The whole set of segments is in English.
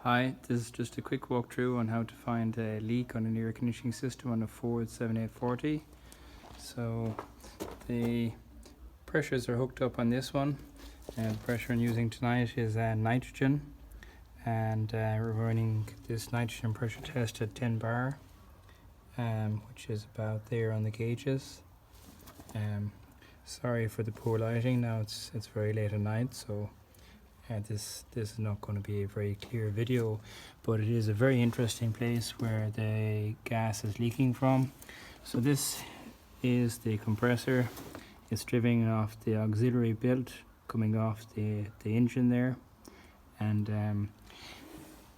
Hi, this is just a quick walkthrough on how to find a leak on an air conditioning system on a Ford 7840. So the pressures are hooked up on this one, and the pressure I'm using tonight is nitrogen, and we're running this nitrogen pressure test at 10 bar, which is about there on the gauges. Sorry for the poor lighting. Now it's very late at night, so this is not going to be a very clear video, but it is a very interesting place where the gas is leaking from. So this is the compressor. It's driven off the auxiliary belt coming off the engine there, and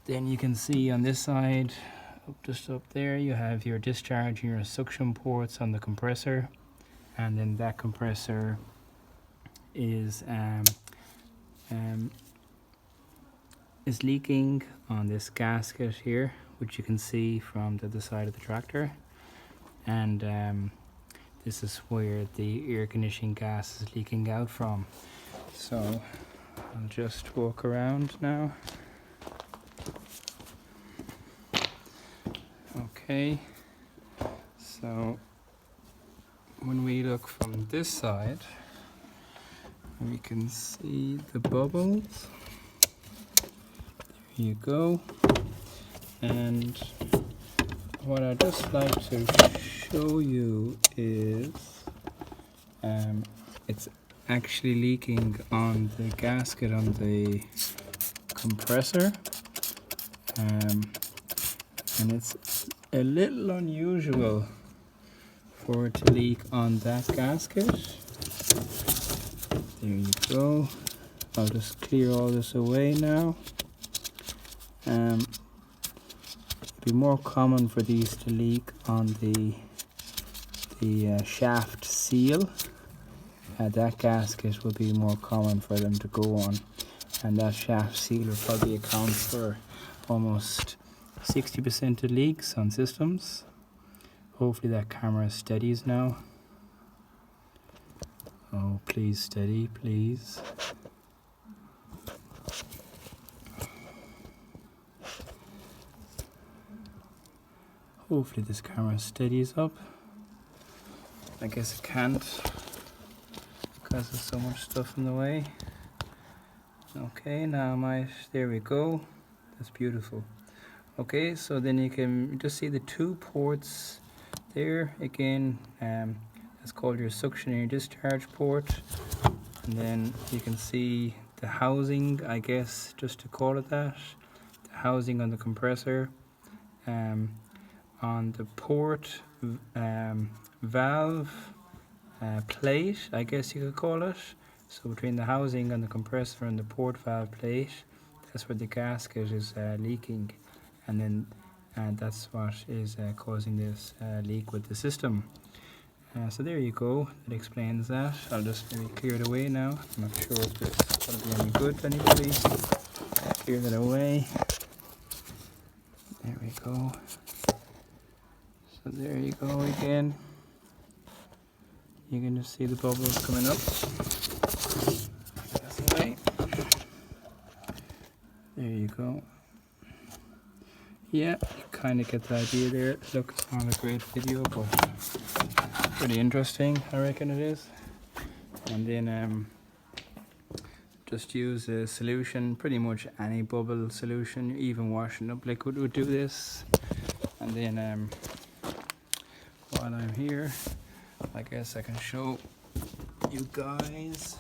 then you can see on this side, just up there, you have your discharge and your suction ports on the compressor, and then that compressor is leaking on this gasket here, which you can see from the other side of the tractor, and this is where the air conditioning gas is leaking out from. So I'll just walk around now. Okay, so when we look from this side, we can see the bubbles. There you go. And what I'd just like to show you is it's actually leaking on the gasket on the compressor, and it's a little unusual for it to leak on that gasket. There you go. I'll just clear all this away now. It'd be more common for these to leak on the shaft seal. That gasket will be more common for them to go on, and that shaft seal will probably account for almost 60% of leaks on systems. Hopefully that camera steadies now. Oh, please steady, please. Hopefully this camera steadies up. I guess it can't because there's so much stuff in the way. Okay, now there we go. That's beautiful. Okay, so then you can just see the two ports there again. That's called your suction and your discharge port, and then you can see the housing, I guess, just to call it that, the housing on the compressor, on the port valve plate, I guess you could call it. So between the housing on the compressor and the port valve plate, that's where the gasket is leaking, and then that's what is causing this leak with the system. So there you go, that explains that. I'll just maybe clear it away now. I'm not sure if this is going to be any good to anybody. Clear that away. There we go. So there you go again. You can just see the bubbles coming up. That's away. There you go. Yeah, you kind of get the idea there. Look, it's not a great video, but pretty interesting, I reckon it is. And then just use a solution, pretty much any bubble solution, even washing up liquid would do this. And then while I'm here, I guess I can show you guys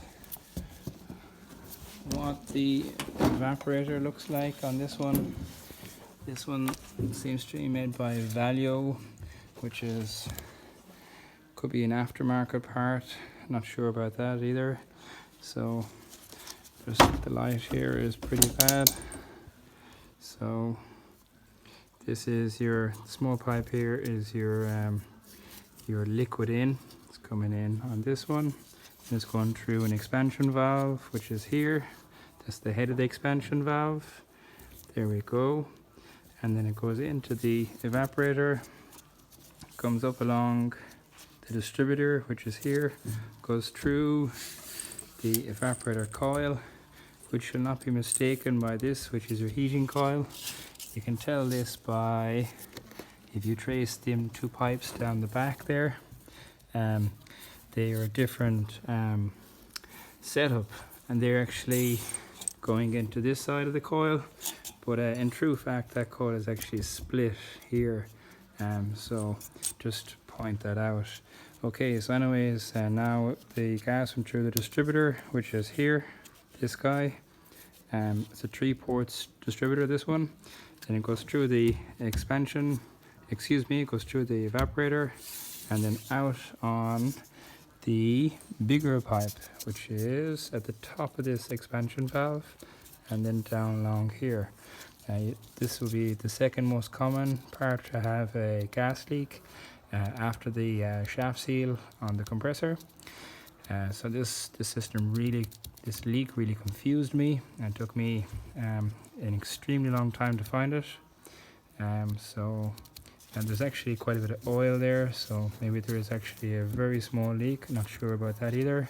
what the evaporator looks like on this one. This one seems to be made by Valio, which could be an aftermarket part. Not sure about that either. So just the light here is pretty bad. So this is your small pipe here is your liquid in. It's coming in on this one. And it's going through an expansion valve, which is here. That's the head of the expansion valve. There we go. And then it goes into the evaporator, comes up along the distributor, which is here, goes through the evaporator coil, which should not be mistaken by this, which is your heating coil. You can tell this by, if you trace them two pipes down the back there, they are a different setup, and they're actually going into this side of the coil, but in true fact that coil is actually split here, so just point that out. Okay, so anyways, now the gas went through the distributor, which is here, this guy. It's a 3-port distributor, this one. Then it goes through the expansion, it goes through the evaporator, and then out on the bigger pipe, which is at the top of this expansion valve, and then down along here. This will be the second most common part to have a gas leak after the shaft seal on the compressor. So this leak really confused me, and took me an extremely long time to find it. And there's actually quite a bit of oil there, so maybe there is actually a very small leak, not sure about that either.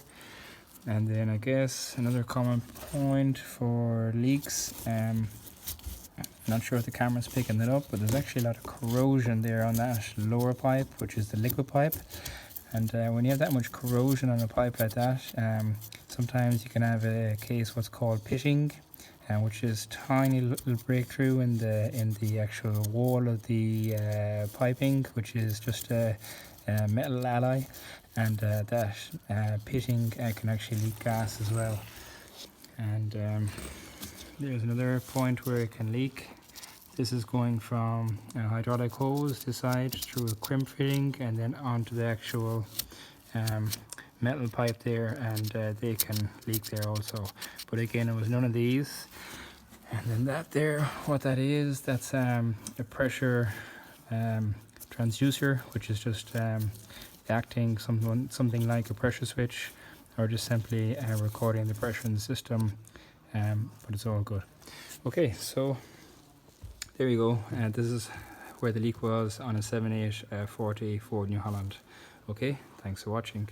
And then I guess another common point for leaks, not sure if the camera's picking that up, but there's actually a lot of corrosion there on that lower pipe, which is the liquid pipe. And when you have that much corrosion on a pipe like that, sometimes you can have a case what's called pitting, which is tiny little breakthrough in the actual wall of the piping, which is just a metal alloy, and that pitting can actually leak gas as well. And there's another point where it can leak. This is going from a hydraulic hose this side through a crimp fitting, and then onto the actual metal pipe there, and they can leak there also. But again, it was none of these. And then that there, what that is, that's a pressure transducer, which is just acting something like a pressure switch, or just simply recording the pressure in the system, but it's all good. Okay, so there you go. This is where the leak was on a 7840 Ford New Holland. Okay, thanks for watching.